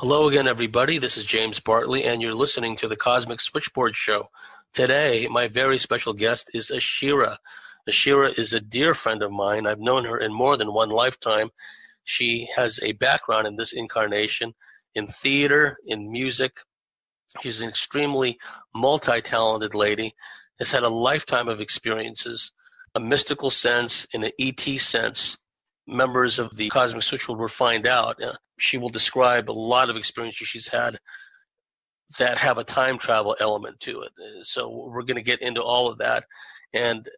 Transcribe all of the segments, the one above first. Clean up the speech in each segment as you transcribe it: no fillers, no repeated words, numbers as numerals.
Hello again, everybody. This is James Bartley, and you're listening to the Cosmic Switchboard Show. Today, my very special guest is Ashera. Ashera is a dear friend of mine. I've known her in more than one lifetime. She has a background in this incarnation in theater, in music. She's an extremely multi-talented lady, has had a lifetime of experiences, a mystical sense, and an ET sense. Members of the Cosmic Switchboard will find out. She will describe a lot of experiences she's had that have a time travel element to it. So we're going to get into all of that. And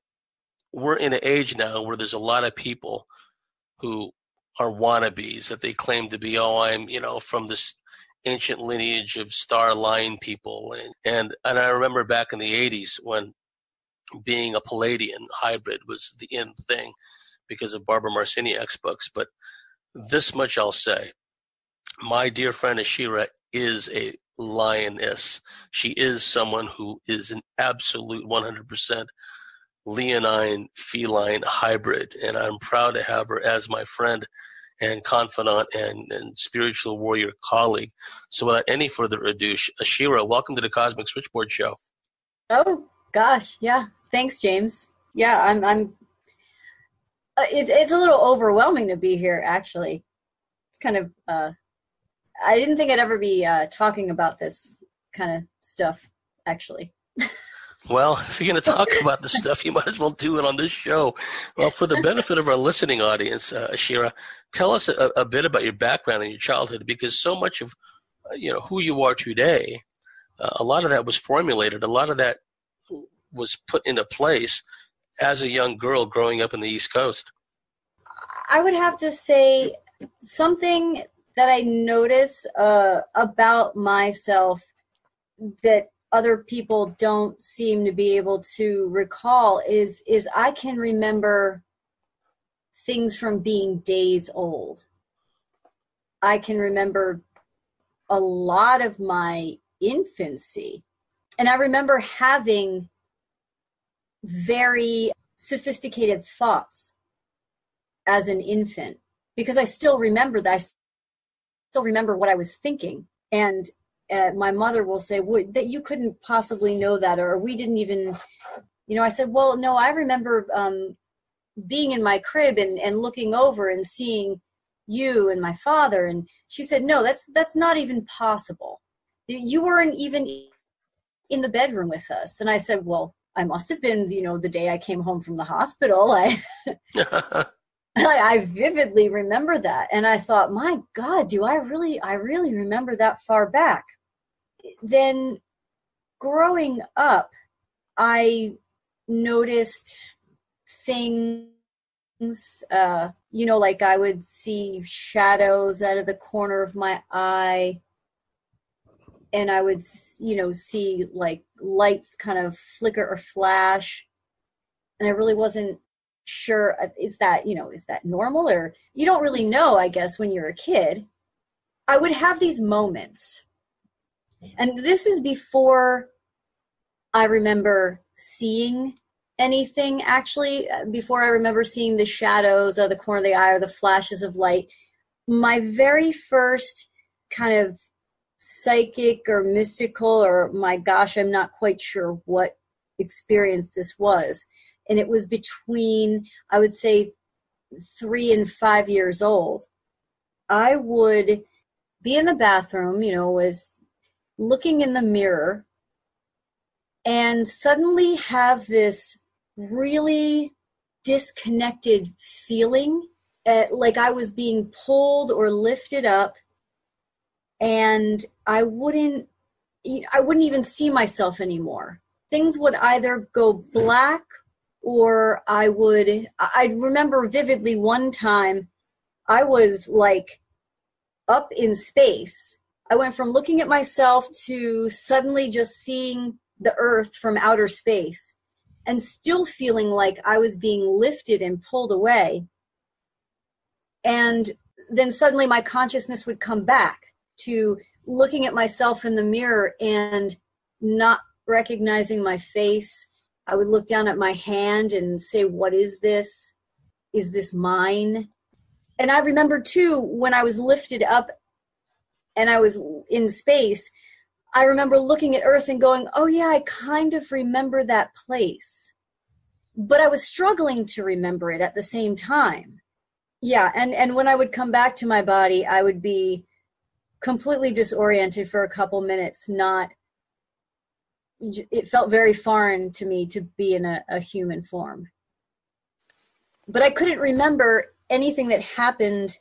we're in an age now where there's a lot of people who are wannabes, that they claim to be, I'm, from this ancient lineage of star line people. And I remember back in the 80s when being a Palladian hybrid was the in thing because of Barbara Marciniak's books. But this much I'll say. My dear friend Ashera is a lioness. She is someone who is an absolute 100% Leonine feline hybrid, and I'm proud to have her as my friend and confidant and spiritual warrior colleague. So without any further ado, Ashera, welcome to the Cosmic Switchboard Show. Oh gosh, yeah. Thanks, James. Yeah, I'm. It's a little overwhelming to be here. Actually, it's kind of. I didn't think I'd ever be talking about this kind of stuff. Actually. Well, if you're going to talk about this stuff, you might as well do it on this show. Well, for the benefit of our listening audience, Ashera, tell us a bit about your background and your childhood, because so much of who you are today, a lot of that was formulated. A lot of that was put into place as a young girl growing up in the East Coast. I would have to say something that I notice about myself that other people don't seem to be able to recall is I can remember things from being days old. I can remember a lot of my infancy. And I remember having very sophisticated thoughts as an infant, because I still remember that. I still remember what I was thinking. And my mother will say, that you couldn't possibly know that, or we didn't even, I said, well, no, I remember being in my crib and looking over and seeing you and my father. And she said, no, that's not even possible. You weren't even in the bedroom with us. And I said, well, I must have been, the day I came home from the hospital. I vividly remember that. And I thought, my God, do I really remember that far back? Then growing up, I noticed things, like I would see shadows out of the corner of my eye. And I would, see like lights kind of flicker or flash. And I really wasn't sure, is that normal? Or you don't really know, I guess, when you're a kid. I would have these moments. And this is before I remember seeing anything, actually, before I remember seeing the shadows of the corner of the eye or the flashes of light. My very first kind of psychic or mystical, or my gosh, I'm not quite sure what experience this was. And it was between, I would say, 3 and 5 years old. I would be in the bathroom, was looking in the mirror, and suddenly have this really disconnected feeling, like I was being pulled or lifted up, and I wouldn't even see myself anymore. Things would either go black, or I remember vividly one time I was like up in space. I went from looking at myself to suddenly just seeing the earth from outer space and still feeling like I was being lifted and pulled away. And then suddenly my consciousness would come back to looking at myself in the mirror and not recognizing my face. I would look down at my hand and say, what is this? Is this mine? And I remember too, when I was lifted up and I was in space, I remember looking at Earth and going, oh yeah, I kind of remember that place. But I was struggling to remember it at the same time. Yeah, and when I would come back to my body, I would be completely disoriented for a couple minutes. It felt very foreign to me to be in a human form. But I couldn't remember anything that happened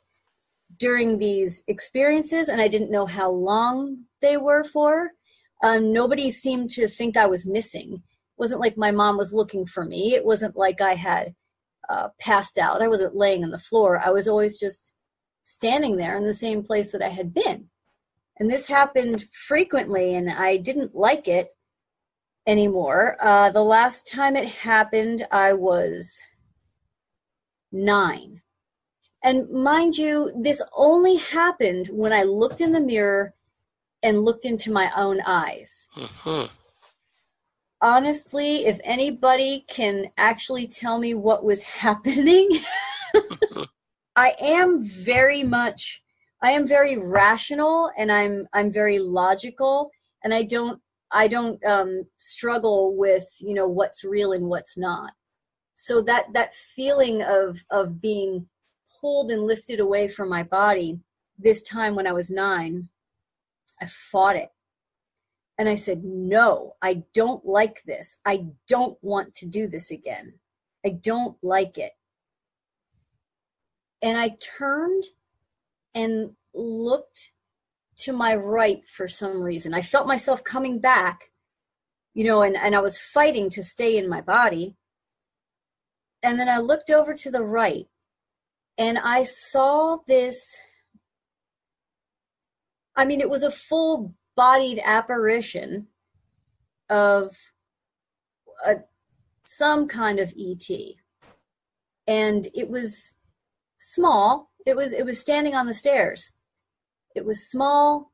during these experiences, and I didn't know how long they were for. Nobody seemed to think I was missing. It wasn't like my mom was looking for me. It wasn't like I had passed out. I wasn't laying on the floor. I was always just standing there in the same place that I had been. And this happened frequently, and I didn't like it anymore. The last time it happened, I was 9. And mind you, this only happened when I looked in the mirror and looked into my own eyes. Mm-hmm. Honestly, if anybody can actually tell me what was happening, I am very rational, and I'm very logical, and I don't struggle with, what's real and what's not. So that feeling of being pulled and lifted away from my body, this time when I was 9, I fought it. And I said, no, I don't like this. I don't want to do this again. I don't like it. And I turned and looked to my right for some reason. I felt myself coming back, and I was fighting to stay in my body. And then I looked over to the right, and I saw this, it was a full-bodied apparition of some kind of ET. And it was small. It was standing on the stairs. It was small,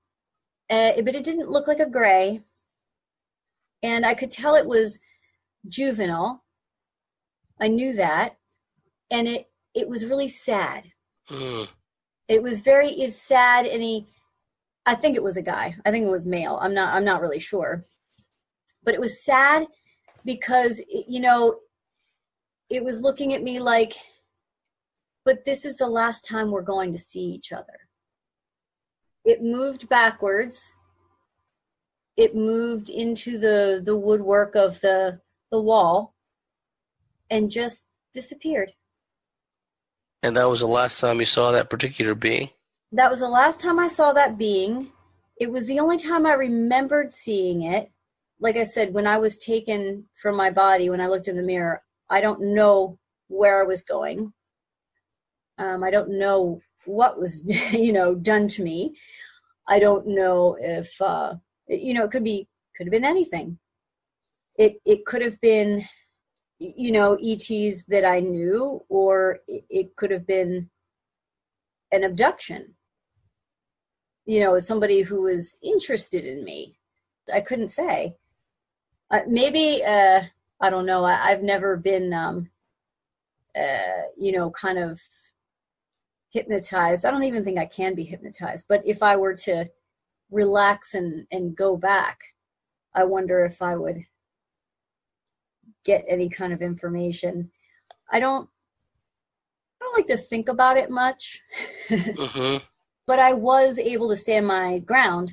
but it didn't look like a gray. And I could tell it was juvenile. I knew that. And it was really sad. Mm. It was sad, and I think it was a guy. I think it was male. I'm not really sure. But it was sad because, it was looking at me like, but this is the last time we're going to see each other. It moved backwards. It moved into the woodwork of the wall and just disappeared. And that was the last time you saw that particular being? That was the last time I saw that being. It was the only time I remembered seeing it. Like I said, when I was taken from my body, when I looked in the mirror, I don't know where I was going. I don't know what was, done to me. I don't know if, it could have been anything. It could have been, ETs that I knew, or it could have been an abduction. Somebody who was interested in me. I couldn't say. Maybe, I don't know. I've never been, kind of hypnotized. I don't even think I can be hypnotized. But if I were to relax and go back, I wonder if I would get any kind of information. I don't like to think about it much. Mm-hmm. But I was able to stand my ground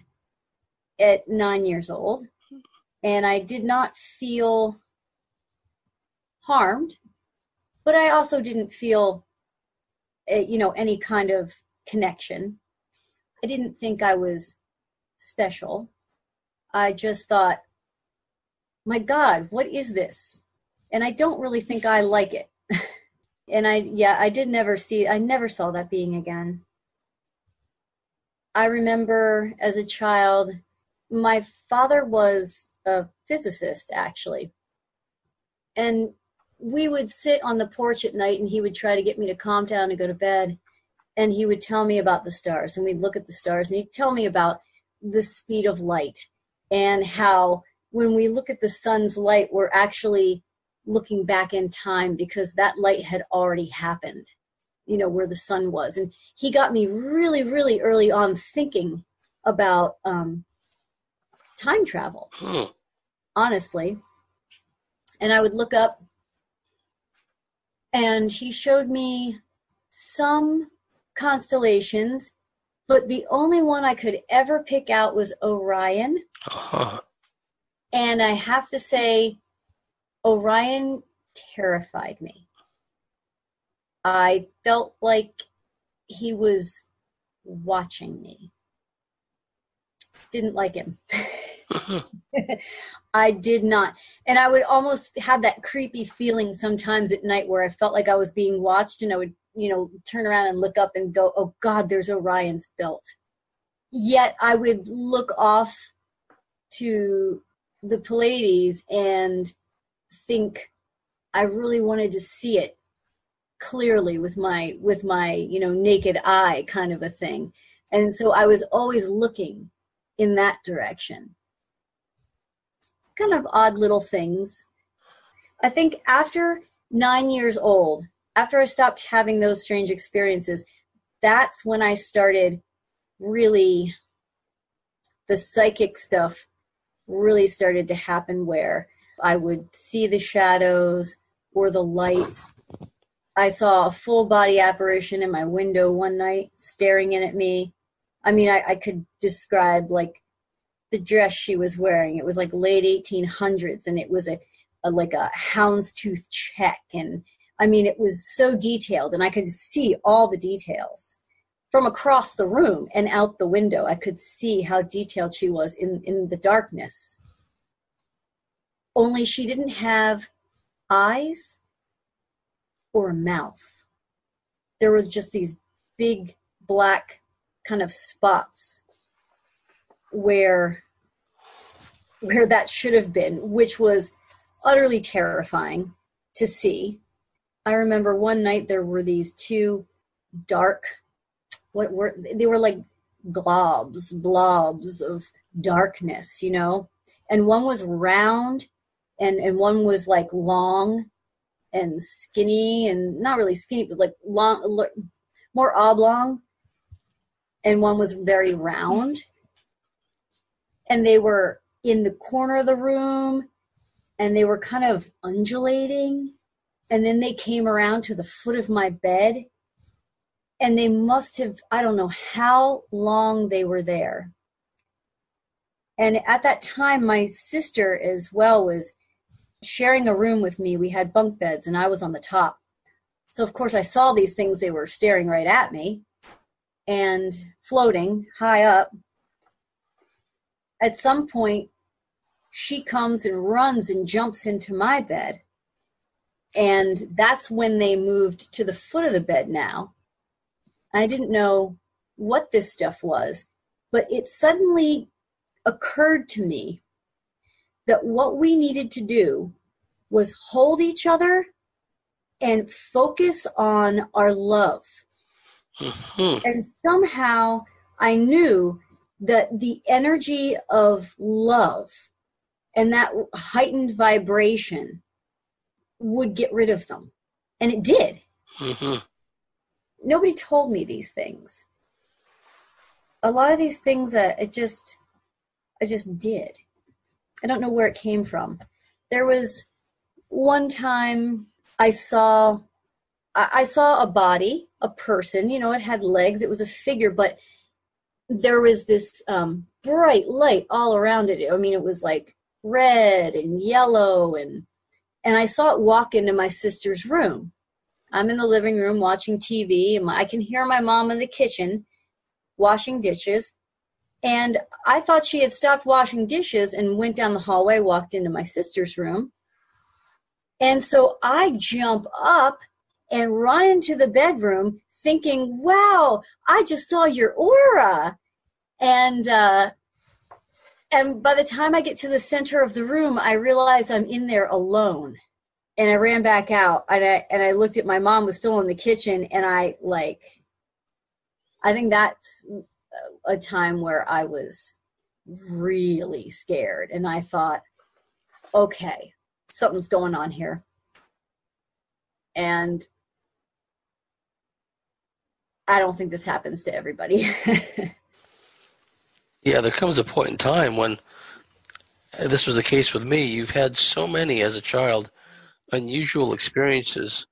at 9 years old, and I did not feel harmed, but I also didn't feel, any kind of connection. I didn't think I was special. I just thought, my God, what is this? And I don't really think I like it. And I never saw that being again. I remember as a child, my father was a physicist, actually. And we would sit on the porch at night, and he would try to get me to calm down and go to bed. And he would tell me about the stars, and we'd look at the stars, and he'd tell me about the speed of light and how when we look at the sun's light, we're actually looking back in time because that light had already happened, where the sun was. And he got me really, really early on thinking about time travel, honestly. And I would look up, and he showed me some constellations, but the only one I could ever pick out was Orion. Uh-huh. And I have to say, Orion terrified me. I felt like he was watching me. Didn't like him. I did not. And I would almost have that creepy feeling sometimes at night where I felt like I was being watched, and I would, turn around and look up and go, oh God, there's Orion's belt. Yet I would look off to the Pleiades and think I really wanted to see it clearly with my naked eye, kind of a thing. And so I was always looking in that direction. Kind of odd little things. I think after 9 years old, after I stopped having those strange experiences, that's when I started really, the psychic stuff really started to happen, where I would see the shadows or the lights. I saw a full body apparition in my window one night staring in at me. I mean, I could describe like the dress she was wearing. It was like late 1800s, and it was like a houndstooth check. And I mean, it was so detailed, and I could see all the details from across the room and out the window. I could see how detailed she was in the darkness. Only she didn't have eyes or a mouth. There were just these big black kind of spots where that should have been, which was utterly terrifying to see. I remember one night there were these two dark, they were like blobs of darkness, and one was round and one was like long and skinny, and not really skinny, but like long, more oblong, and one was very round. And they were in the corner of the room, and they were kind of undulating. And then they came around to the foot of my bed, and they must have, I don't know how long they were there. And at that time, my sister as well was sharing a room with me. We had bunk beds, and I was on the top. So of course I saw these things. They were staring right at me and floating high up. At some point, she comes and runs and jumps into my bed. And that's when they moved to the foot of the bed now. I didn't know what this stuff was, but it suddenly occurred to me that what we needed to do was hold each other and focus on our love. And somehow I knew that the energy of love and that heightened vibration would get rid of them. And it did. Nobody told me these things. A lot of these things, I just did. I don't know where it came from. There was one time I saw a body, a person, it had legs. It was a figure, but there was this bright light all around it. I mean, it was like red and yellow, and I saw it walk into my sister's room. I'm in the living room watching TV, and I can hear my mom in the kitchen washing dishes. And I thought she had stopped washing dishes and went down the hallway, walked into my sister's room. And so I jump up and run into the bedroom thinking, wow, I just saw your aura. And by the time I get to the center of the room, I realize I'm in there alone. And I ran back out, and I looked at my mom was still in the kitchen, and I think that's a time where I was really scared, and I thought, okay, something's going on here. And I don't think this happens to everybody. Yeah, there comes a point in time when, and this was the case with me, you've had so many as a child unusual experiences,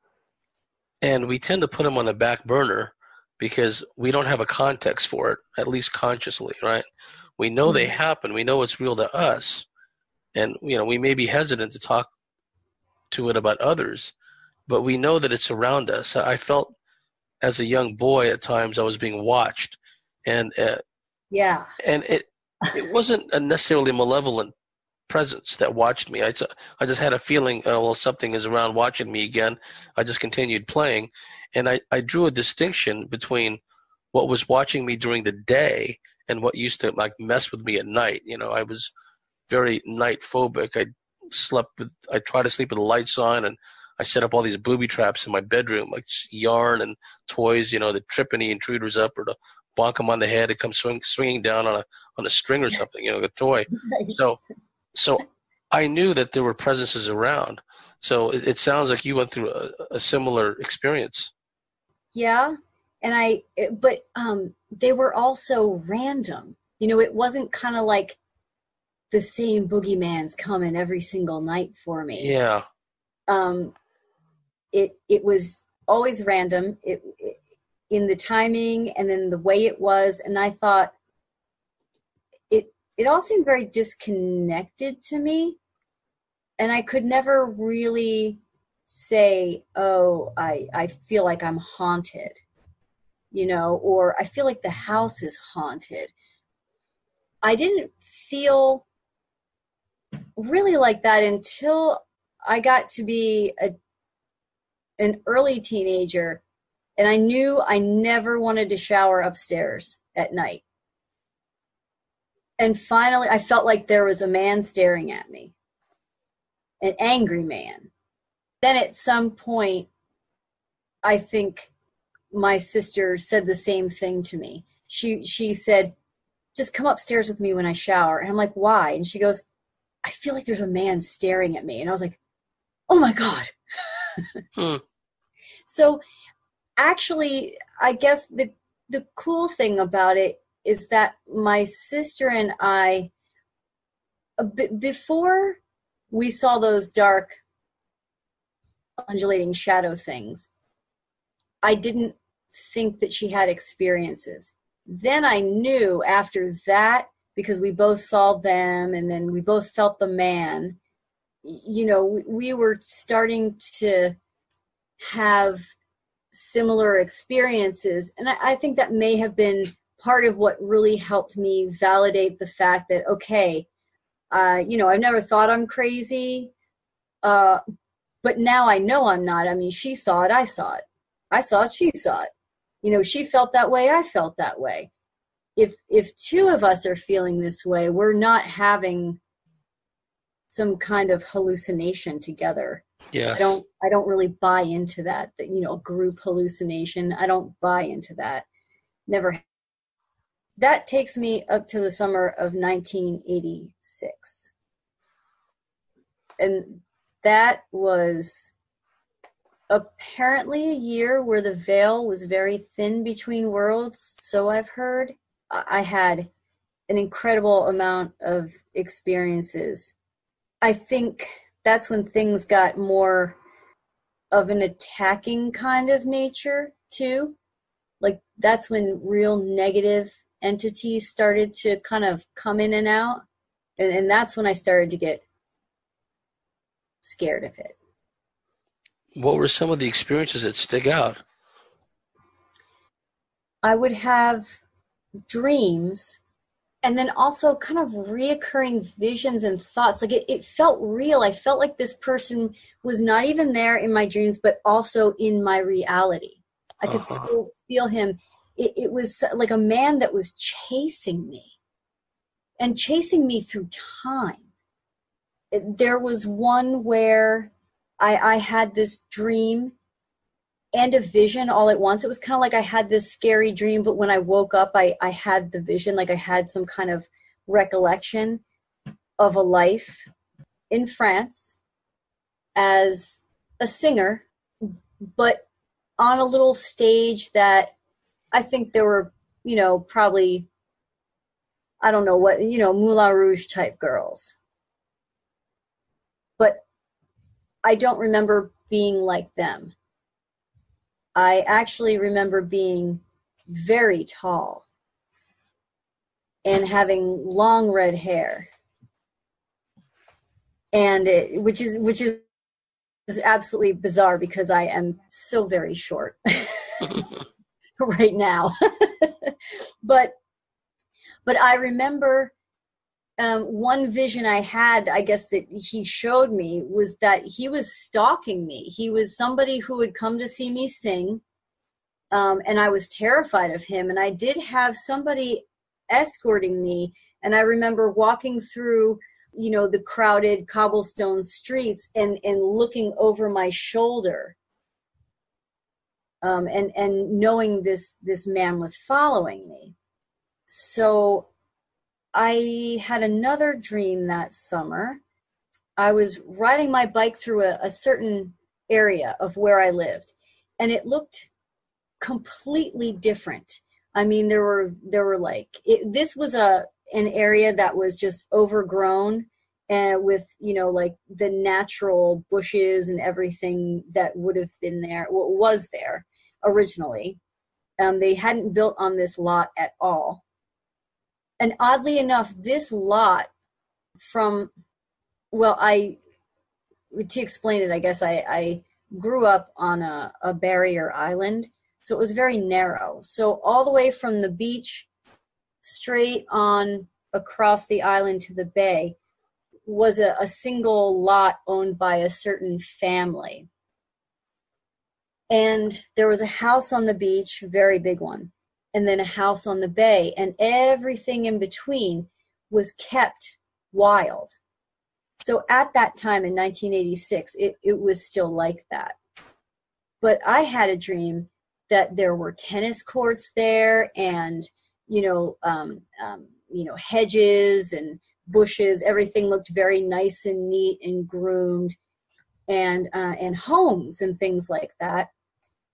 and we tend to put them on the back burner because we don't have a context for it, at least consciously, right? We know they happen, we know it's real to us, and we may be hesitant to talk to it about others, but we know that it's around us. I felt as a young boy at times I was being watched, and Yeah. and it wasn't a necessarily malevolent presence that watched me. I just had a feeling, oh, well, something is around watching me again. I just continued playing, and I drew a distinction between what was watching me during the day and what used to like mess with me at night. I was very night phobic. I try to sleep with the lights on, and I set up all these booby traps in my bedroom, like yarn and toys, that trip any intruders up, or to bonk them on the head. It comes swinging down on a string or something, the toy. Nice. So I knew that there were presences around. So it sounds like you went through a similar experience. Yeah. But they were also random. It wasn't kind of like the same boogeyman's coming every single night for me. Yeah. It was always random. It in the timing and then the way it was, and I thought it all seemed very disconnected to me, and I could never really say, oh, I feel like I'm haunted, or I feel like the house is haunted. I didn't feel really like that until I got to be an early teenager, and I knew I never wanted to shower upstairs at night. And finally, I felt like there was a man staring at me, an angry man. Then at some point, I think my sister said the same thing to me. She said, just come upstairs with me when I shower. And I'm like, why? And she goes, I feel like there's a man staring at me. And I was like, oh my God. So actually, I guess the cool thing about it is that my sister and I, before we saw those dark, undulating shadow things, I didn't think that she had experiences. Then I knew after that, because we both saw them and then we both felt the man, we were starting to have similar experiences. And I think that may have been part of what really helped me validate the fact that, okay, I've never thought I'm crazy, but now I know I'm not. I mean, she saw it, I saw it. I saw it, she saw it. She felt that way, I felt that way. If two of us are feeling this way, we're not having some kind of hallucination together. Yes. I don't really buy into that, group hallucination. I don't buy into that. Never. That takes me up to the summer of 1986. And that was apparently a year where the veil was very thin between worlds, so I've heard. I had an incredible amount of experiences. I think that's when things got more of an attacking kind of nature too. Like that's when real negative entities started to kind of come in and out. And that's when I started to get scared of it. What were some of the experiences that stick out? I would have dreams and then also kind of reoccurring visions and thoughts. Like it felt real. I felt like this person was not even there in my dreams, but also in my reality. I could still feel him. It was like a man that was chasing me and chasing me through time. There was one where I had this dream and a vision all at once. It was kind of like I had this scary dream, but when I woke up, I had the vision, like I had some kind of recollection of a life in France as a singer, but on a little stage that I think there were, probably, I don't know what, Moulin Rouge type girls. But I don't remember being like them. I actually remember being very tall and having long red hair, and which is absolutely bizarre because I am so very short right now. but I remember one vision I had, I guess, that he showed me was that he was stalking me. He was somebody who would come to see me sing, and I was terrified of him. And I did have somebody escorting me, and I remember walking through, the crowded cobblestone streets and looking over my shoulder, and knowing this man was following me. So I had another dream that summer. I was riding my bike through a certain area of where I lived, and it looked completely different. I mean, there were like, this was an area that was just overgrown, and with, like the natural bushes and everything that would have been there, was there originally. They hadn't built on this lot at all. And oddly enough, this lot to explain it, I guess I grew up on a barrier island, so it was very narrow. So all the way from the beach straight on across the island to the bay was a single lot owned by a certain family. And there was a house on the beach, very big one, and then a house on the bay, and everything in between was kept wild. So at that time in 1986, it was still like that. But I had a dream that there were tennis courts there, and hedges and bushes. Everything looked very nice and neat and groomed, and homes and things like that.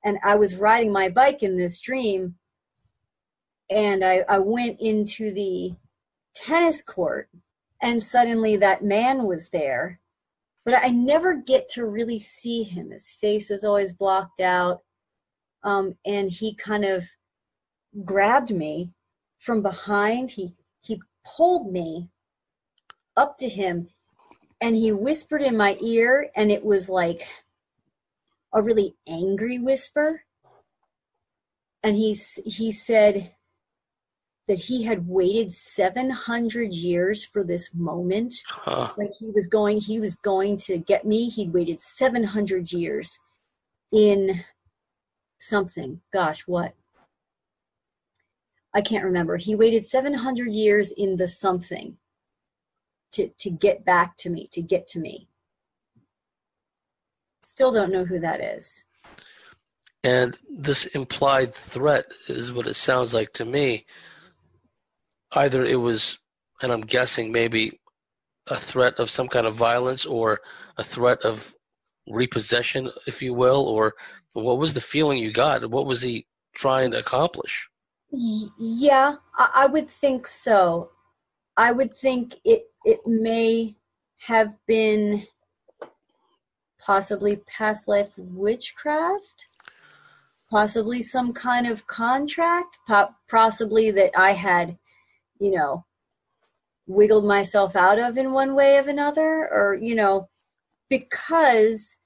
And I was riding my bike in this dream, and I went into the tennis court, and suddenly that man was there, but I never get to really see him. His face is always blocked out, and he kind of grabbed me from behind. He pulled me up to him, and he whispered in my ear, and it was like a really angry whisper. And he said that he had waited 700 years for this moment. Like he was going to get me. He'd waited 700 years in something. Gosh, what? I can't remember. He waited 700 years in the something to get back to me, to get to me. Still don't know who that is. And this implied threat is what it sounds like to me. Either it was, and I'm guessing maybe a threat of some kind of violence, or a threat of repossession, if you will, or what was the feeling you got? What was he trying to accomplish? Yeah, I would think so. I would think it may have been possibly past life witchcraft, possibly some kind of contract, possibly that I had, wiggled myself out of in one way or another, or, because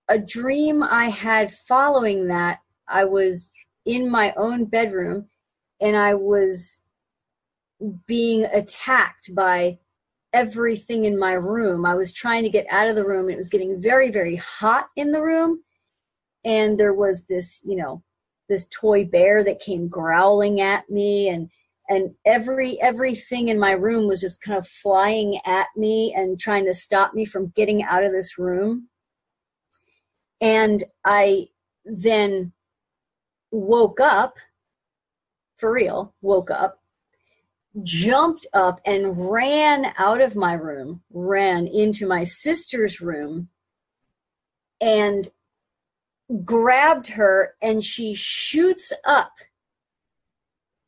a dream I had following that, I was in my own bedroom and I was being attacked by everything in my room. I was trying to get out of the room. It was getting very, very hot in the room. And there was this, this toy bear that came growling at me, and everything in my room was just kind of flying at me and trying to stop me from getting out of this room. And I then woke up, for real, jumped up and ran out of my room, ran into my sister's room, and grabbed her, and she shoots up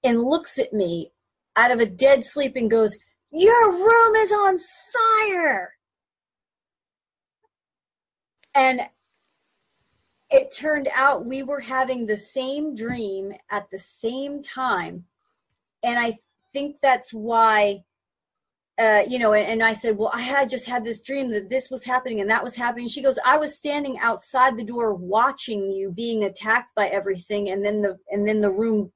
and looks at me out of a dead sleep and goes, "Your room is on fire." And it turned out we were having the same dream at the same time. And I think that's why, and I said, well, I had just had this dream that this was happening and that was happening. She goes, I was standing outside the door watching you being attacked by everything. And then the room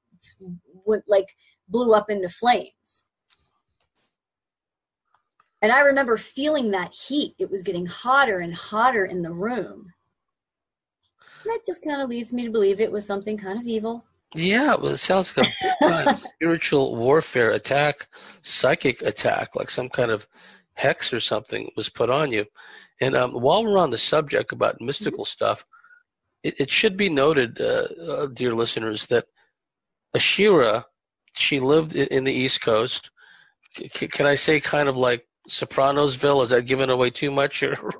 went, like, blew up into flames. And I remember feeling that heat. It was getting hotter and hotter in the room. And that just kind of leads me to believe it was something kind of evil. Yeah, well, it sounds like a big-time spiritual warfare attack, psychic attack, like some kind of hex or something was put on you. And while we're on the subject about mystical stuff, it should be noted, dear listeners, that Asherah, she lived in the East Coast. Can I say kind of like Sopranosville? Is that giving away too much? Or?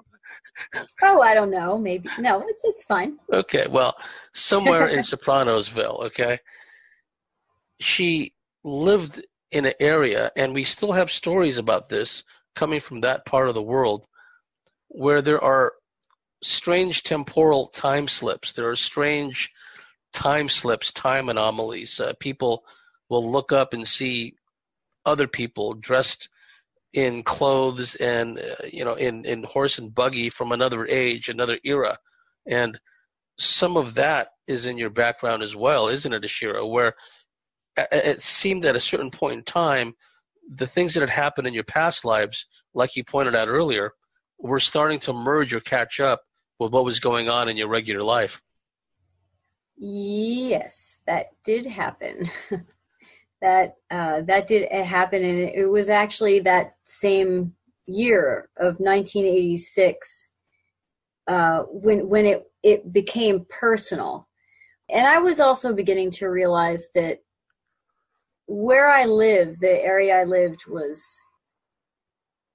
Oh, I don't know. Maybe. No, it's fine. Okay, well, somewhere in Sopranosville, okay? She lived in an area, and we still have stories about this coming from that part of the world, where there are strange temporal time slips. There are strange time slips, time anomalies. People will look up and see other people dressed in clothes and in horse and buggy from another age, another era. And some of that is in your background as well, isn't it, Asherah? Where it seemed at a certain point in time, the things that had happened in your past lives, like you pointed out earlier, were starting to merge or catch up with what was going on in your regular life. Yes, that did happen. That did happen, and it was actually that same year of 1986 when it became personal. And I was also beginning to realize that where I lived, the area I lived, was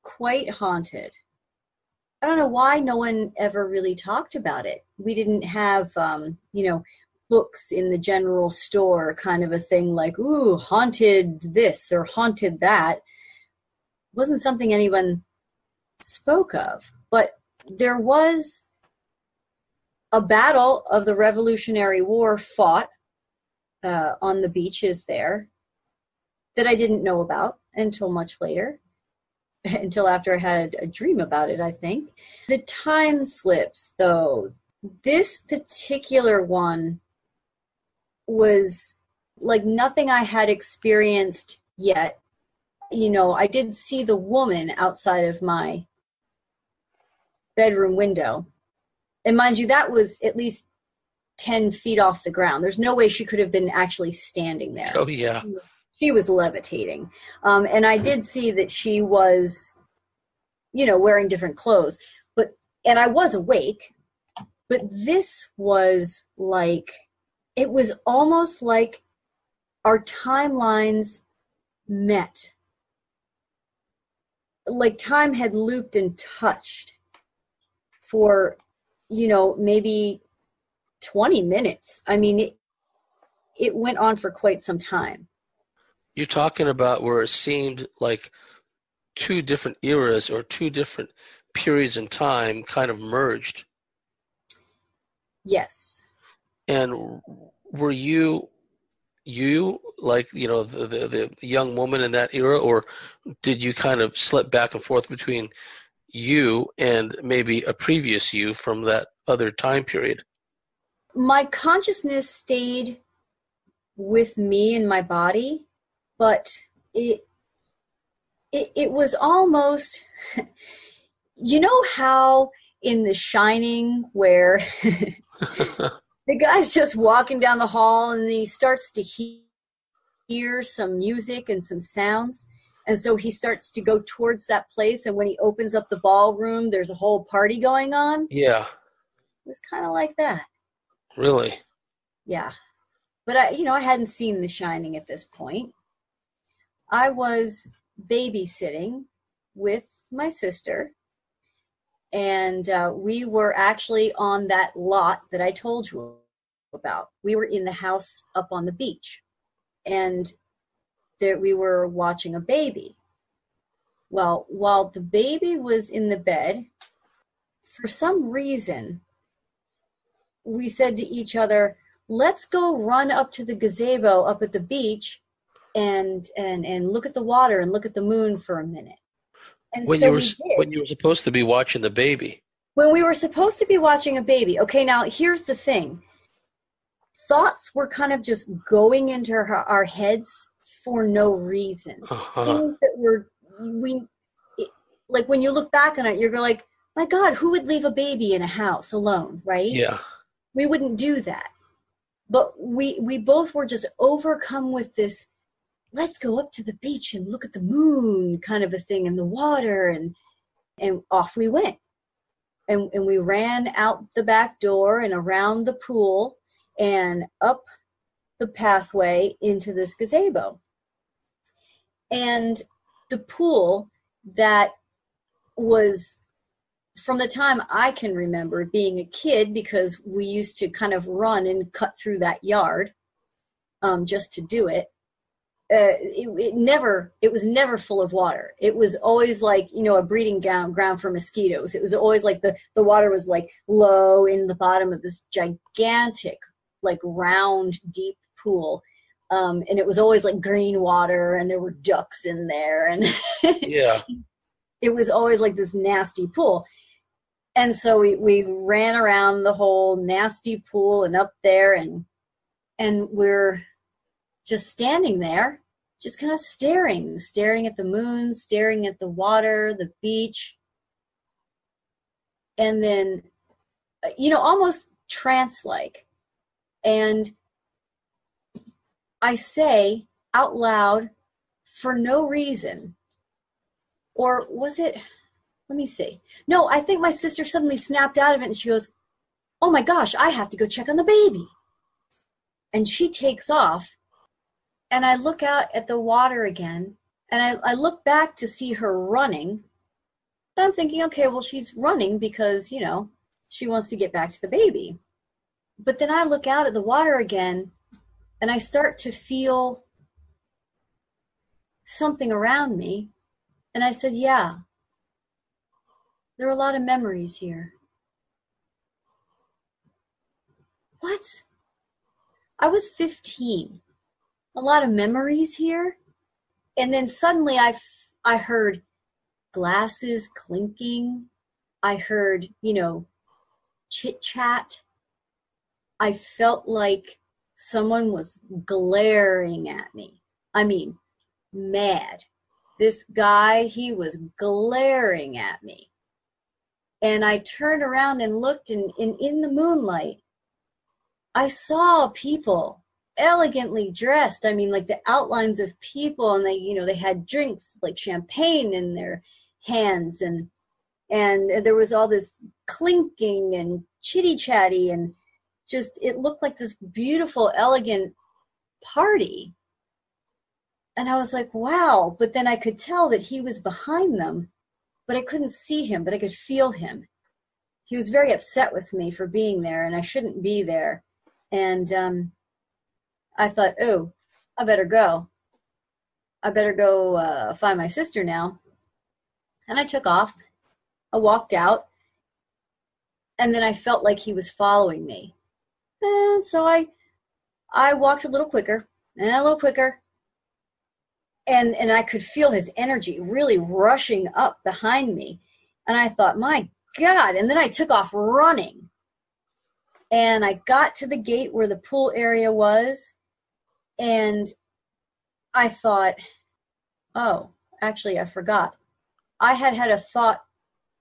quite haunted. I don't know why no one ever really talked about it. We didn't have, books in the general store, kind of a thing like, ooh, haunted this or haunted that. It wasn't something anyone spoke of. But there was a battle of the Revolutionary War fought on the beaches there that I didn't know about until much later, until after I had a dream about it, I think. The time slips, though, this particular one was like nothing I had experienced yet. I did see the woman outside of my bedroom window. And mind you, that was at least 10 feet off the ground. There's no way she could have been actually standing there. Oh, yeah. She was levitating. And I did see that she was, wearing different clothes. And I was awake. But this was like, it was almost like our timelines met. Like time had looped and touched for, maybe 20 minutes. I mean, it went on for quite some time. You're talking about where it seemed like two different eras or two different periods in time kind of merged. Yes. And were you like, the young woman in that era, or did you kind of slip back and forth between you and maybe a previous you from that other time period? My consciousness stayed with me in my body, but it was almost, how in The Shining where the guy's just walking down the hall and he starts to hear some music and some sounds. And so he starts to go towards that place. And when he opens up the ballroom, there's a whole party going on. Yeah. It was kind of like that. Really? Yeah. But I hadn't seen The Shining at this point. I was babysitting with my sister. And we were actually on that lot that I told you about. We were in the house up on the beach. And that we were watching a baby. Well, while the baby was in the bed, for some reason, we said to each other, let's go run up to the gazebo up at the beach and look at the water and look at the moon for a minute. And When so you were we did. when you were supposed to be watching the baby. When we were supposed to be watching a baby. Okay, now here's the thing. Thoughts were kind of just going into our heads for no reason. Things that like when you look back on it, you're like, my God, who would leave a baby in a house alone, right? Yeah. We wouldn't do that. But we both were just overcome with this, let's go up to the beach and look at the moon kind of a thing and the water, and off we went. And we ran out the back door and around the pool and up the pathway into this gazebo. And the pool that was, from the time I can remember being a kid, because we used to kind of run and cut through that yard just to do it. It was never full of water. It was always like, a breeding ground for mosquitoes. It was always like the water was like low in the bottom of this gigantic, like round, deep pool. And it was always like green water, and there were ducks in there. And Yeah. it was always like this nasty pool. And so we ran around the whole nasty pool and up there, and we're just standing there, just kind of staring at the moon, staring at the water, the beach. And then, almost trance-like. And I say out loud, for no reason, or was it, let me see. No, I think my sister suddenly snapped out of it and she goes, oh my gosh, I have to go check on the baby. And she takes off, and I look out at the water again, and I look back to see her running. And I'm thinking, okay, well, she's running because, she wants to get back to the baby. But then I look out at the water again, and I start to feel something around me. And I said, yeah, there are a lot of memories here. What? I was 15. A lot of memories here. And then suddenly I heard glasses clinking. I heard, chit chat. I felt like someone was glaring at me. I mean, mad. This guy, he was glaring at me. And I turned around and looked, and in the moonlight, I saw people elegantly dressed. I mean, like the outlines of people, and they had drinks like champagne in their hands, and there was all this clinking and chitty chatty, and just, it looked like this beautiful, elegant party. And I was like, wow. But then I could tell that he was behind them, but I couldn't see him, but I could feel him. He was very upset with me for being there, and I shouldn't be there. And I thought, oh, I better go. I better go find my sister now. And I took off. I walked out. And then I felt like he was following me. And so I walked a little quicker and a little quicker. And I could feel his energy really rushing up behind me. And I thought, my God. And then I took off running. And I got to the gate where the pool area was. And I thought, oh, actually, I forgot. I had a thought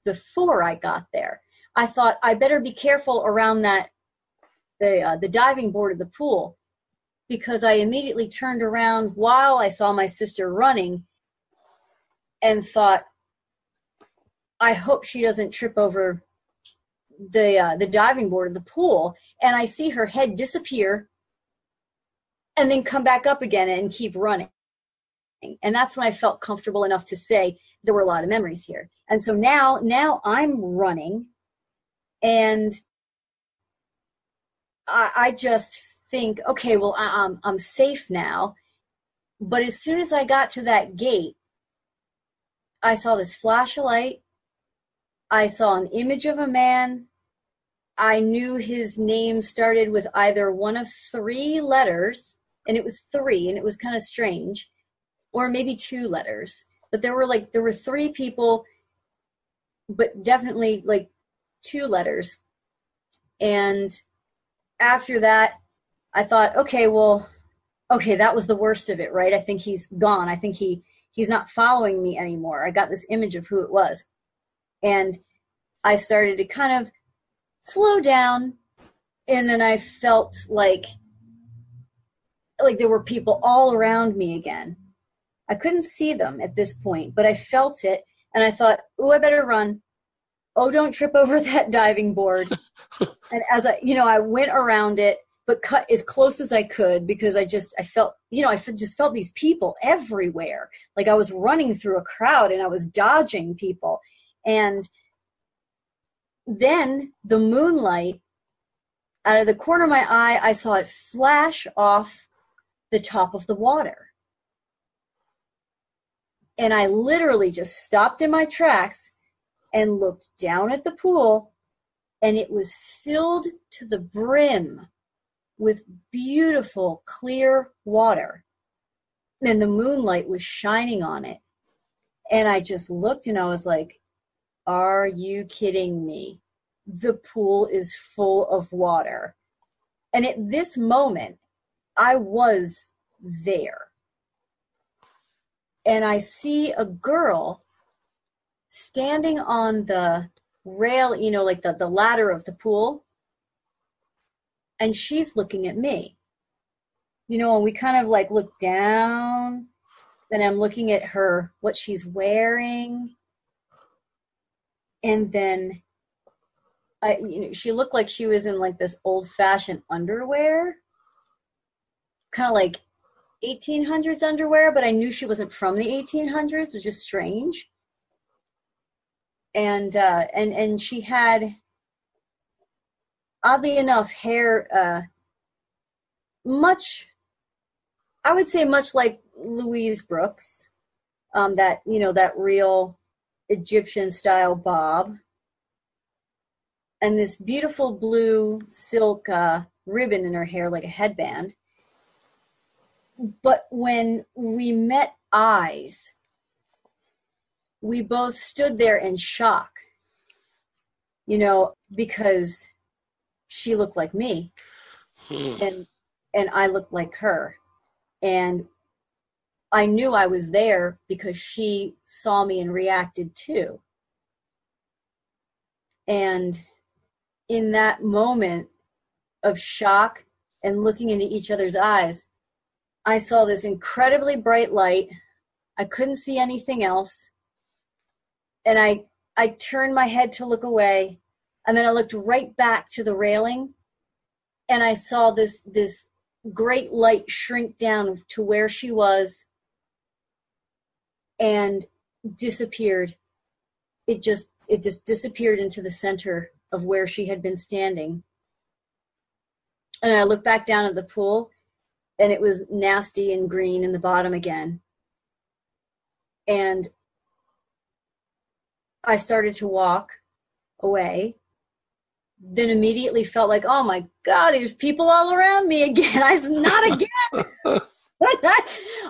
before I got there. I thought I better be careful around the diving board of the pool, because I immediately turned around while I saw my sister running and thought, I hope she doesn't trip over the diving board of the pool. And I see her head disappear and then come back up again and keep running. And that's when I felt comfortable enough to say there were a lot of memories here. And so now I'm running, and I just think, okay, well, I'm safe now. But as soon as I got to that gate, I saw this flash of light. I saw an image of a man. I knew his name started with either one of 3 letters, and it was 3, and it was kind of strange, or maybe 2 letters. But there were 3 people, but definitely like 2 letters. And after that, I thought, okay, that was the worst of it, right? I think he's gone. I think he's not following me anymore. I got this image of who it was. And I started to kind of slow down, and then I felt like there were people all around me again. I couldn't see them at this point, but I felt it, and I thought, oh, I better run. Oh, don't trip over that diving board. And as I went around it, but cut as close as I could, because I felt these people everywhere. Like I was running through a crowd and I was dodging people. And then the moonlight, out of the corner of my eye, I saw it flash off the top of the water. And I literally just stopped in my tracks and looked down at the pool, and it was filled to the brim with beautiful, clear water. And the moonlight was shining on it. And I just looked and I was like, are you kidding me? The pool is full of water. And at this moment, I was there. And I see a girl standing on the rail, like the ladder of the pool. And she's looking at me. And we kind of look down. Then I'm looking at her, what she's wearing. And then she looked like she was in this old-fashioned underwear. Kind of like 1800s underwear, but I knew she wasn't from the 1800s, which is strange. And she had, oddly enough, hair much like Louise Brooks, that real Egyptian style bob, and this beautiful blue silk ribbon in her hair, like a headband. But when we met eyes, we both stood there in shock, because she looked like me and I looked like her. And I knew I was there because she saw me and reacted too. And in that moment of shock and looking into each other's eyes, I saw this incredibly bright light. I couldn't see anything else. And I turned my head to look away. And then I looked right back to the railing. And I saw this great light shrink down to where she was and disappeared. It just disappeared into the center of where she had been standing. And I looked back down at the pool, and it was nasty and green in the bottom again. And I started to walk away, then immediately felt like, oh my God, there's people all around me again. I said, not again.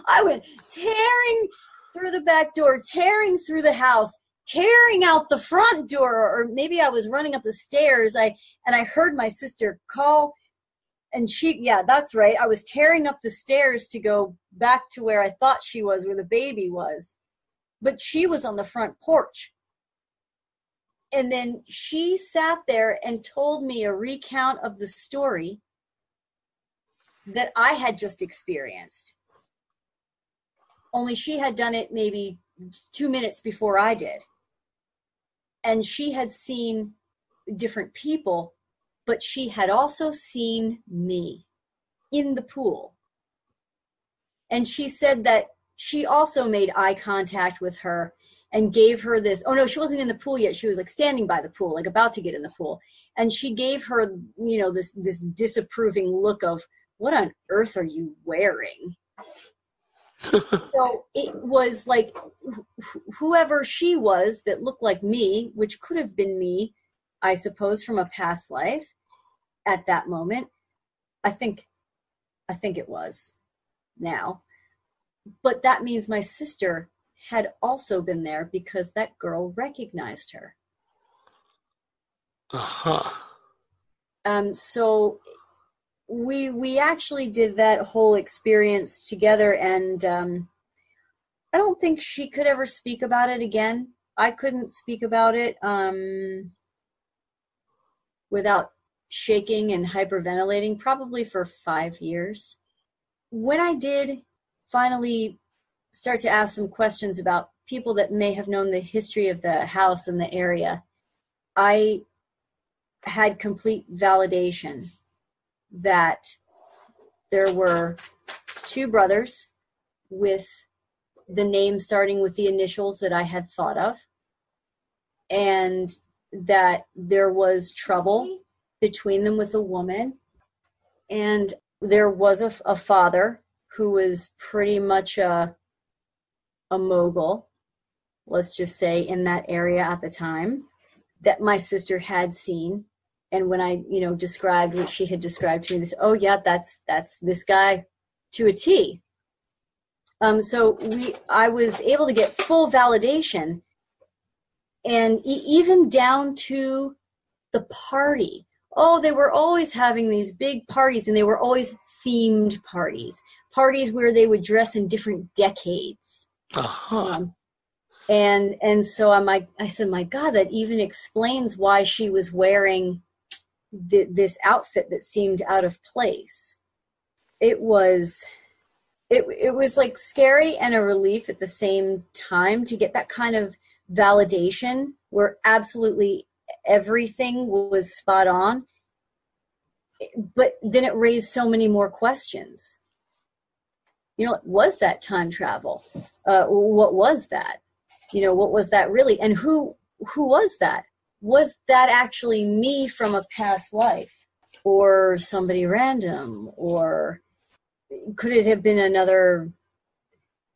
I went tearing through the back door, tearing through the house, tearing out the front door, or maybe I was running up the stairs. I heard my sister call, and that's right. I was tearing up the stairs to go back to where I thought she was, where the baby was. But she was on the front porch. And then she sat there and told me a recount of the story that I had just experienced. Only she had done it maybe 2 minutes before I did. And she had seen different people, but she had also seen me in the pool. And she said that she also made eye contact with her and gave her this, oh no, she wasn't in the pool yet. She was standing by the pool, about to get in the pool. And she gave her, this disapproving look of, what on earth are you wearing? So it was like whoever she was that looked like me, which could have been me, I suppose, from a past life at that moment. I think it was now. But that means my sister had also been there because that girl recognized her. Uh-huh. So we actually did that whole experience together, and I don't think she could ever speak about it again. I couldn't speak about it without shaking and hyperventilating, probably for 5 years. When I did finally start to ask some questions about people that may have known the history of the house and the area, I had complete validation that there were 2 brothers with the name starting with the initials that I had thought of, and that there was trouble between them with a woman, and there was a father who was pretty much a mogul, let's just say, in that area at the time, that my sister had seen. And when I, described what she had described to me, this, oh yeah, that's this guy to a T. So I was able to get full validation, and even down to the party. Oh, they were always having these big parties, and they were always themed parties where they would dress in different decades. Uh-huh. And so I said, my God, that even explains why she was wearing this outfit that seemed out of place. It was like scary and a relief at the same time to get that kind of validation where absolutely everything was spot on. But then it raised so many more questions. Was that time travel? What was that? What was that really? And who was that? Was that actually me from a past life, or somebody random, or could it have been another,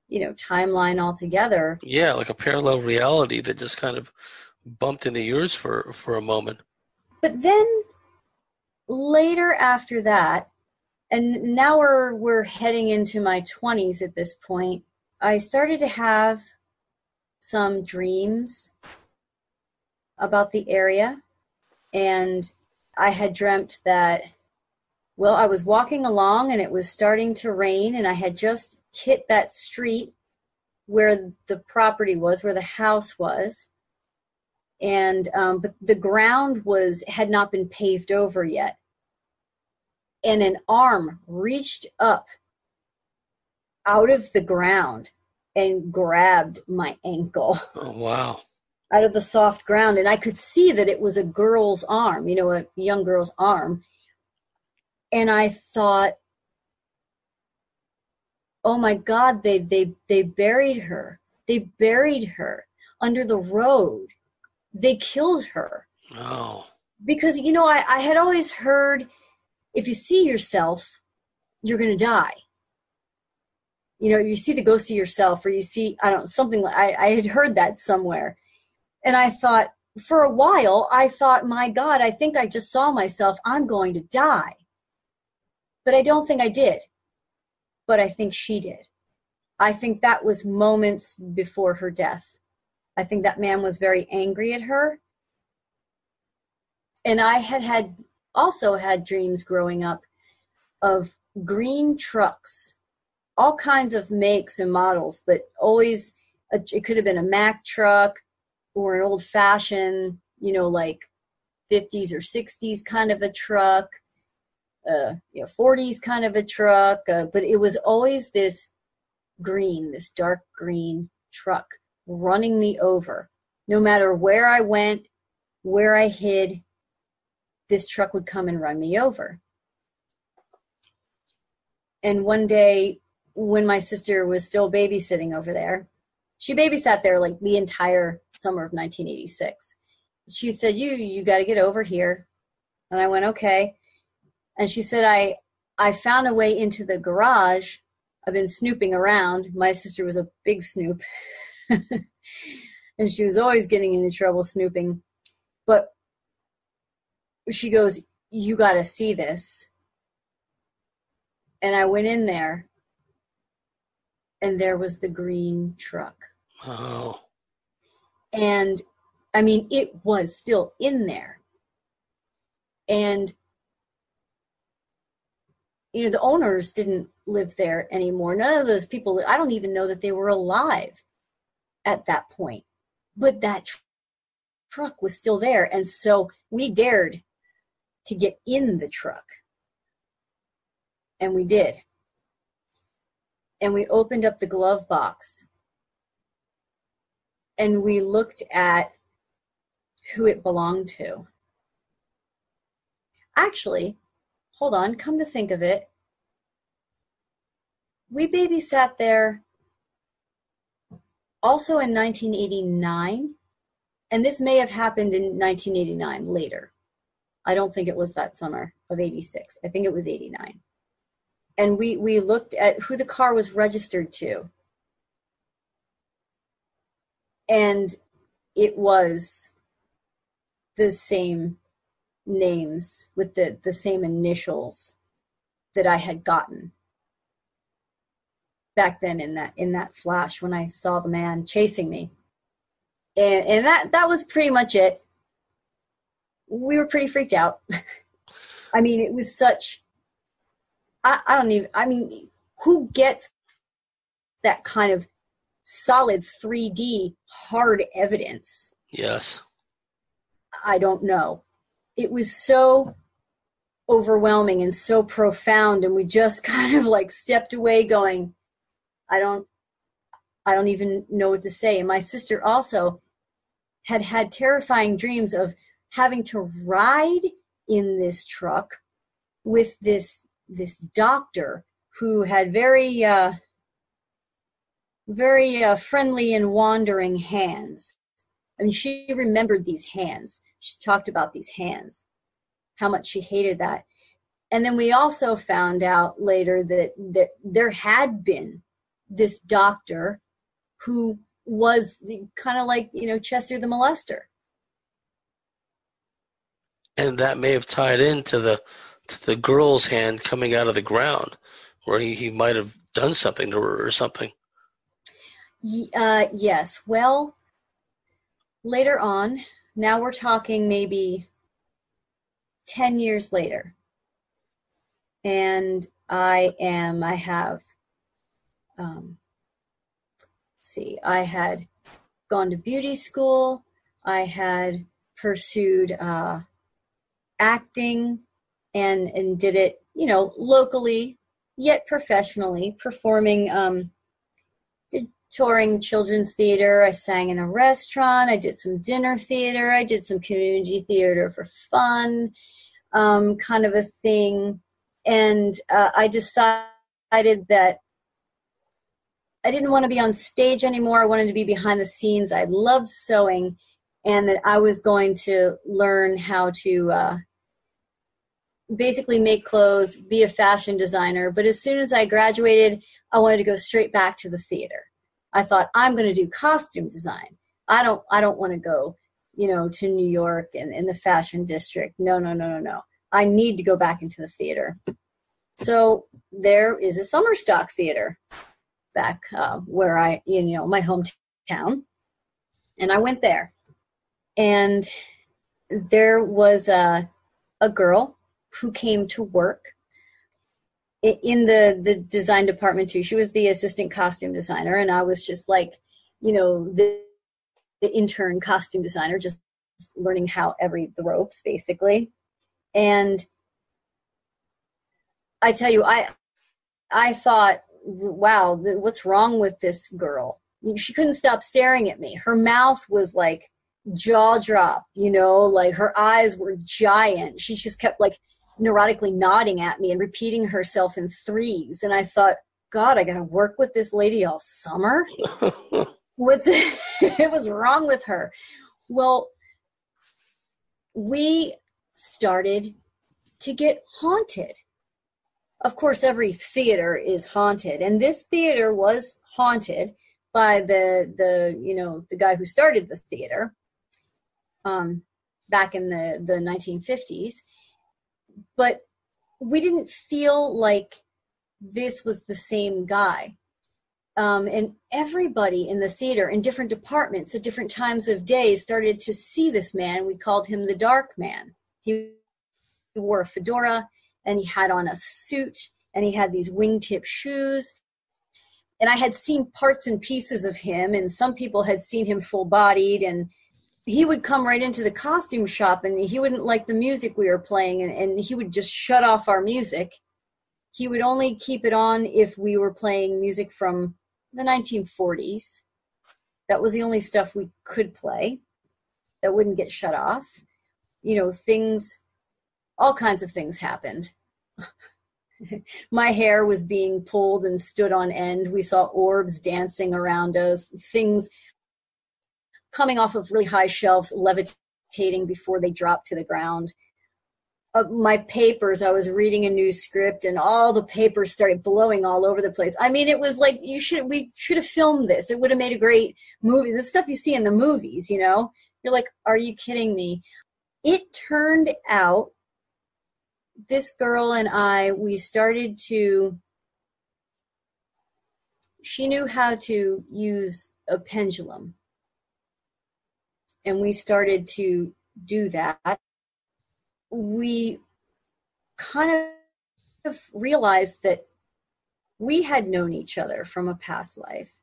timeline altogether? Yeah, like a parallel reality that just kind of bumped into yours for a moment. But then later after that, and now we're heading into my 20s at this point, I started to have some dreams about the area, and I had dreamt that, well, I was walking along and it was starting to rain, and I had just hit that street where the property was, where the house was, and but the ground had not been paved over yet, and an arm reached up out of the ground and grabbed my ankle. Oh, wow. Out of the soft ground, and I could see that it was a girl's arm, a young girl's arm. And I thought, oh my God, they buried her. They buried her under the road. They killed her. Oh. Because, I had always heard, if you see yourself, you're going to die. You see the ghost of yourself, or you see, something like, I had heard that somewhere. And I thought, for a while, my God, I think I just saw myself. I'm going to die. But I don't think I did. But I think she did. I think that was moments before her death. I think that man was very angry at her. And I had also had dreams growing up of green trucks, all kinds of makes and models, but always, it could have been a Mack truck, or an old-fashioned, like 50s or 60s kind of a truck, 40s kind of a truck. But it was always this dark green truck running me over. No matter where I went, where I hid, this truck would come and run me over. And one day, when my sister was still babysitting over there, she babysat there like the entire summer of 1986. She said, you got to get over here. And I went, okay. And she said, I found a way into the garage I've been snooping around. My sister was a big snoop. And she was always getting into trouble snooping. But she goes, you got to see this. And I went in there, and there was the green truck. Oh. And, I mean, it was still in there. And, you know, the owners didn't live there anymore. None of those people, I don't even know that they were alive at that point. But that truck was still there. And so we dared to get in the truck. And we did. And we opened up the glove box. And we looked at who it belonged to. Actually, hold on, come to think of it, we babysat there also in 1989, and this may have happened in 1989 later. I don't think it was that summer of 86. I think it was 89. And we looked at who the car was registered to. And it was the same names with the same initials that I had gotten back then in that flash when I saw the man chasing me. And that was pretty much it. We were pretty freaked out. I mean, it was such, who gets that kind of solid 3D hard evidence? Yes. I don't know. It was so overwhelming and so profound, and we just kind of like stepped away going, I don't even know what to say. And my sister also had terrifying dreams of having to ride in this truck with this doctor who had very friendly and wandering hands. I mean, she remembered these hands. She talked about these hands, how much she hated that. And then we also found out later that there had been this doctor who was kind of like, you know, Chester the molester. And that may have tied into the girl's hand coming out of the ground, where he might have done something to her or something. Yes. Well, later on, now we're talking maybe 10 years later. And I had gone to beauty school. I had pursued acting and did it, you know, locally, yet professionally, performing, did touring children's theater. I sang in a restaurant. I did some dinner theater. I did some community theater for fun, kind of a thing. And I decided that I didn't want to be on stage anymore. I wanted to be behind the scenes. I loved sewing, and that I was going to learn how to basically make clothes, be a fashion designer. But as soon as I graduated, I wanted to go straight back to the theater. I thought, I'm going to do costume design. I don't want to go, you know, to New York and in the fashion district. No. I need to go back into the theater. So there is a summer stock theater back where my hometown. And I went there. And there was a girl who came to work in the design department too. She was the assistant costume designer, and I was just like, you know, the intern costume designer, just learning the ropes basically. And I tell you, I thought, wow, what's wrong with this girl? She couldn't stop staring at me. Her mouth was like jaw drop, you know, like her eyes were giant. She just kept like neurotically nodding at me and repeating herself in threes. And I thought, God, I got to work with this lady all summer. What was wrong with her? Well, we started to get haunted. of course, every theater is haunted, and this theater was haunted by the guy who started the theater back in the 1950s. But we didn't feel like this was the same guy. And everybody in the theater in different departments at different times of day started to see this man. We called him the Dark Man. He wore a fedora, and he had on a suit, and he had these wingtip shoes. And I had seen parts and pieces of him, and some people had seen him full-bodied, and he would come right into the costume shop, and he wouldn't like the music we were playing, and he would just shut off our music. He would only keep it on if we were playing music from the 1940s. That was the only stuff we could play that wouldn't get shut off. All kinds of things happened. My hair was being pulled and stood on end. We saw orbs dancing around us, things coming off of really high shelves, levitating before they dropped to the ground. My papers, I was reading a new script, and all the papers started blowing all over the place. I mean, it was like, we should have filmed this. It would have made a great movie. The stuff you see in the movies, You're like, are you kidding me? It turned out this girl and I, she knew how to use a pendulum. And we started to do that. We kind of realized that we had known each other from a past life.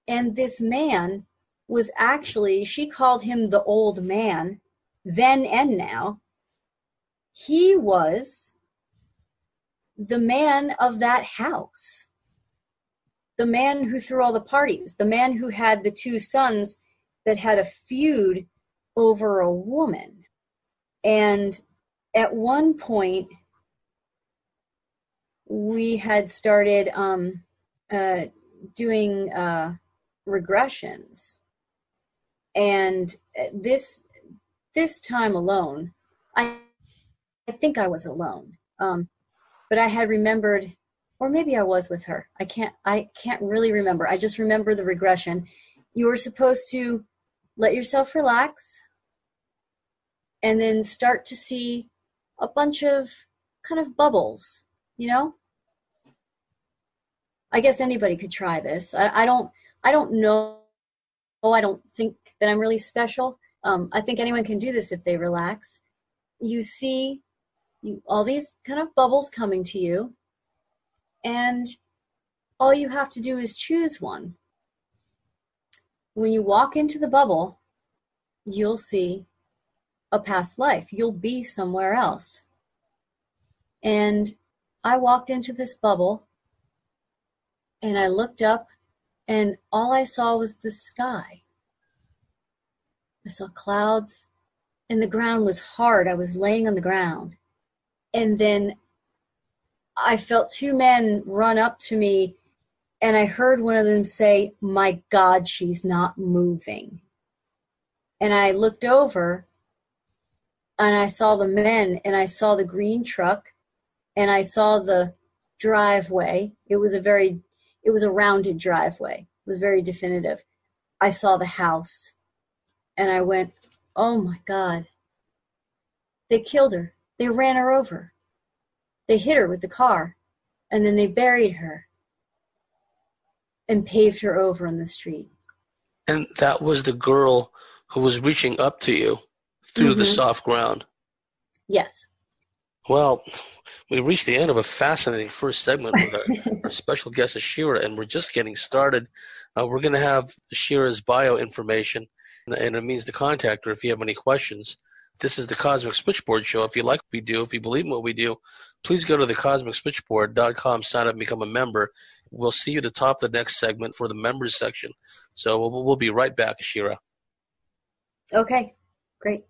And this man was actually, she called him the old man, then and now. He was the man of that house, the man who threw all the parties, the man who had the two sons that had a feud over a woman. And at one point, we had started doing regressions. And this time alone, I think I was alone. But I had remembered, or maybe I was with her. I can't really remember. I just remember the regression. You were supposed to let yourself relax and then start to see a bunch of kind of bubbles, I guess anybody could try this. I don't know. I don't think that I'm really special. I think anyone can do this if they relax. You see all these kind of bubbles coming to you, and all you have to do is choose one. When you walk into the bubble, you'll see a past life. You'll be somewhere else. And I walked into this bubble, and I looked up, and all I saw was the sky. I saw clouds, and the ground was hard. I was laying on the ground. And then I felt two men run up to me, and I heard one of them say, "My God, she's not moving." And I looked over, and I saw the men, and I saw the green truck, and I saw the driveway. It was a rounded driveway. It was very definitive. I saw the house, and I went, "Oh my God." They killed her. They ran her over. They hit her with the car, and then they buried her and paved her over on the street. And that was the girl who was reaching up to you through the soft ground. Yes. Well, we reached the end of a fascinating first segment with our special guest, Ashera, and we're just getting started. We're going to have Ashera's bio information, and it means to contact her if you have any questions. This is the Cosmic Switchboard Show. If you like what we do, if you believe in what we do, please go to thecosmicswitchboard.com, sign up, and become a member. We'll see you at the top of the next segment for the members section. So we'll be right back, Ashera. Okay, great.